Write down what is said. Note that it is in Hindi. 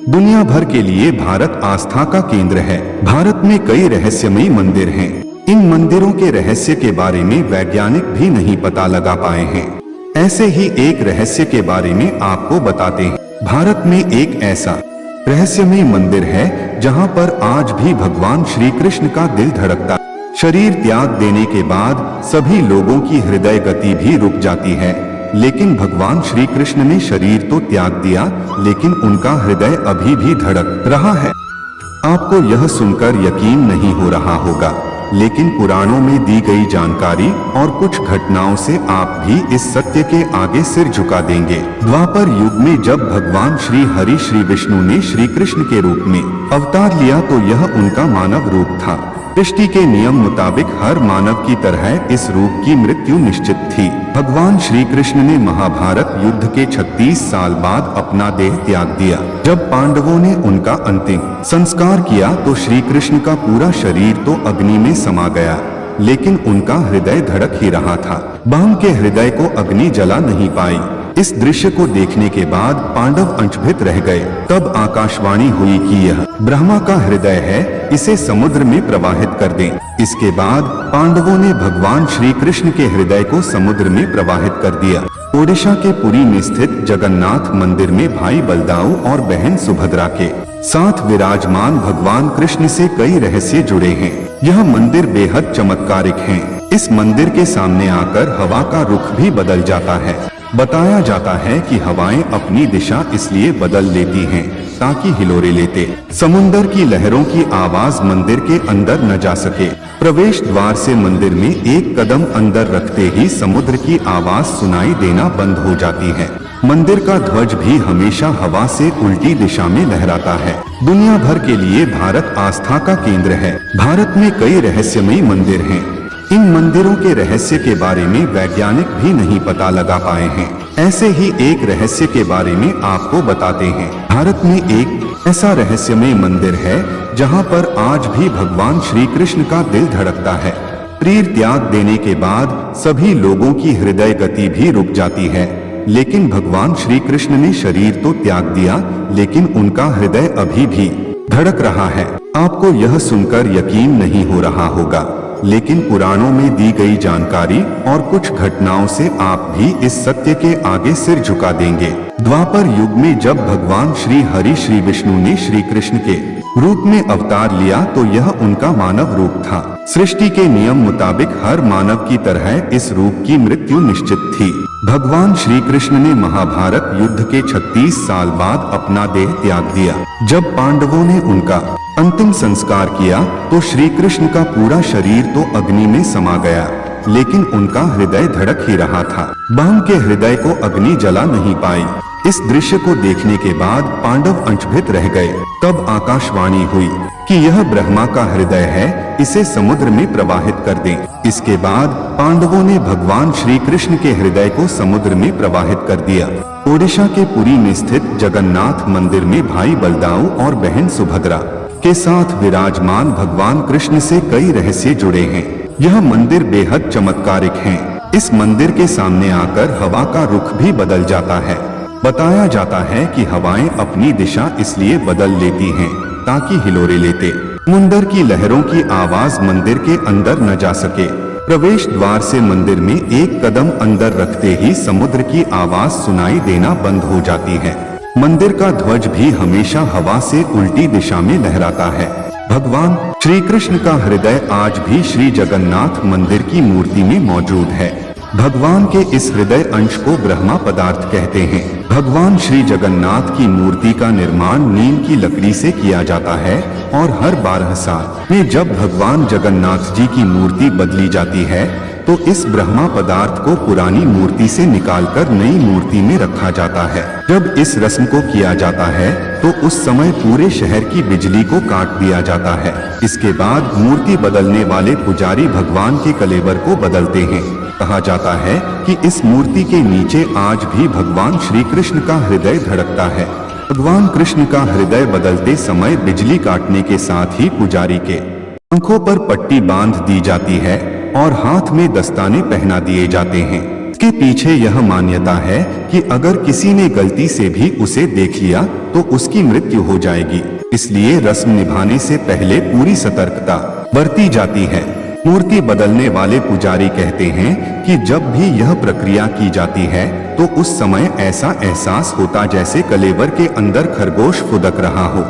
दुनिया भर के लिए भारत आस्था का केंद्र है। भारत में कई रहस्यमयी मंदिर हैं। इन मंदिरों के रहस्य के बारे में वैज्ञानिक भी नहीं पता लगा पाए हैं। ऐसे ही एक रहस्य के बारे में आपको बताते हैं। भारत में एक ऐसा रहस्यमयी मंदिर है जहां पर आज भी भगवान श्री कृष्ण का दिल धड़कता है। शरीर त्याग देने के बाद सभी लोगों की हृदय गति भी रुक जाती है, लेकिन भगवान श्री कृष्ण ने शरीर तो त्याग दिया, लेकिन उनका हृदय अभी भी धड़क रहा है। आपको यह सुनकर यकीन नहीं हो रहा होगा, लेकिन पुराणों में दी गई जानकारी और कुछ घटनाओं से आप भी इस सत्य के आगे सिर झुका देंगे। द्वापर युग में जब भगवान श्री हरि श्री विष्णु ने श्री कृष्ण के रूप में अवतार लिया तो यह उनका मानव रूप था। सृष्टि के नियम मुताबिक हर मानव की तरह इस रूप की मृत्यु निश्चित थी। भगवान श्री कृष्ण ने महाभारत युद्ध के 36 साल बाद अपना देह त्याग दिया। जब पांडवों ने उनका अंतिम संस्कार किया तो श्री कृष्ण का पूरा शरीर तो अग्नि में समा गया, लेकिन उनका हृदय धड़क ही रहा था। बाण के हृदय को अग्नि जला नहीं पाई। इस दृश्य को देखने के बाद पांडव अचंभित रह गए। तब आकाशवाणी हुई कि यह ब्रह्मा का हृदय है, इसे समुद्र में प्रवाहित कर दें। इसके बाद पांडवों ने भगवान श्री कृष्ण के हृदय को समुद्र में प्रवाहित कर दिया। ओडिशा के पुरी में स्थित जगन्नाथ मंदिर में भाई बलदाऊ और बहन सुभद्रा के साथ विराजमान भगवान कृष्ण से कई रहस्य जुड़े हैं। यह मंदिर बेहद चमत्कारिक है। इस मंदिर के सामने आकर हवा का रुख भी बदल जाता है। बताया जाता है कि हवाएं अपनी दिशा इसलिए बदल लेती हैं ताकि हिलोरे लेते समुंदर की लहरों की आवाज मंदिर के अंदर न जा सके। प्रवेश द्वार से मंदिर में एक कदम अंदर रखते ही समुद्र की आवाज सुनाई देना बंद हो जाती है। मंदिर का ध्वज भी हमेशा हवा से उल्टी दिशा में लहराता है। दुनिया भर के लिए भारत आस्था का केंद्र है। भारत में कई रहस्यमयी मंदिर हैं। इन मंदिरों के रहस्य के बारे में वैज्ञानिक भी नहीं पता लगा पाए हैं। ऐसे ही एक रहस्य के बारे में आपको बताते हैं। भारत में एक ऐसा रहस्यमय मंदिर है जहां पर आज भी भगवान श्री कृष्ण का दिल धड़कता है। शरीर त्याग देने के बाद सभी लोगों की हृदय गति भी रुक जाती है, लेकिन भगवान श्री कृष्ण ने शरीर तो त्याग दिया, लेकिन उनका हृदय अभी भी धड़क रहा है। आपको यह सुनकर यकीन नहीं हो रहा होगा, लेकिन पुराणों में दी गई जानकारी और कुछ घटनाओं से आप भी इस सत्य के आगे सिर झुका देंगे। द्वापर युग में जब भगवान श्री हरि श्री विष्णु ने श्री कृष्ण के रूप में अवतार लिया तो यह उनका मानव रूप था। सृष्टि के नियम मुताबिक हर मानव की तरह इस रूप की मृत्यु निश्चित थी। भगवान श्री कृष्ण ने महाभारत युद्ध के 36 साल बाद अपना देह त्याग दिया। जब पांडवों ने उनका अंतिम संस्कार किया तो श्री कृष्ण का पूरा शरीर तो अग्नि में समा गया, लेकिन उनका हृदय धड़क ही रहा था। बाण के हृदय को अग्नि जला नहीं पाई। इस दृश्य को देखने के बाद पांडव अचंभित रह गए। तब आकाशवाणी हुई कि यह ब्रह्मा का हृदय है, इसे समुद्र में प्रवाहित कर दें। इसके बाद पांडवों ने भगवान श्री कृष्ण के हृदय को समुद्र में प्रवाहित कर दिया। ओडिशा के पुरी में स्थित जगन्नाथ मंदिर में भाई बलदाऊ और बहन सुभद्रा के साथ विराजमान भगवान कृष्ण से कई रहस्य जुड़े हैं। यह मंदिर बेहद चमत्कारिक है। इस मंदिर के सामने आकर हवा का रुख भी बदल जाता है। बताया जाता है कि हवाएं अपनी दिशा इसलिए बदल लेती हैं ताकि हिलोरे लेते समुंदर की लहरों की आवाज मंदिर के अंदर न जा सके। प्रवेश द्वार से मंदिर में एक कदम अंदर रखते ही समुद्र की आवाज सुनाई देना बंद हो जाती है। मंदिर का ध्वज भी हमेशा हवा से उल्टी दिशा में लहराता है। भगवान श्री कृष्ण का हृदय आज भी श्री जगन्नाथ मंदिर की मूर्ति में मौजूद है। भगवान के इस हृदय अंश को ब्रह्मा पदार्थ कहते हैं। भगवान श्री जगन्नाथ की मूर्ति का निर्माण नीम की लकड़ी से किया जाता है और हर 12 साल में जब भगवान जगन्नाथ जी की मूर्ति बदली जाती है तो इस ब्रह्मा पदार्थ को पुरानी मूर्ति से निकालकर नई मूर्ति में रखा जाता है। जब इस रस्म को किया जाता है तो उस समय पूरे शहर की बिजली को काट दिया जाता है। इसके बाद मूर्ति बदलने वाले पुजारी भगवान के कलेवर को बदलते हैं। कहा जाता है कि इस मूर्ति के नीचे आज भी भगवान श्री कृष्ण का हृदय धड़कता है। भगवान कृष्ण का हृदय बदलते समय बिजली काटने के साथ ही पुजारी के आंखों पर पट्टी बांध दी जाती है और हाथ में दस्ताने पहना दिए जाते हैं। इसके पीछे यह मान्यता है कि अगर किसी ने गलती से भी उसे देख लिया तो उसकी मृत्यु हो जाएगी। इसलिए रस्म निभाने से पहले पूरी सतर्कता बरती जाती है। मूर्ति बदलने वाले पुजारी कहते हैं कि जब भी यह प्रक्रिया की जाती है तो उस समय ऐसा एहसास होता जैसे कलेवर के अंदर खरगोश फुदक रहा हो।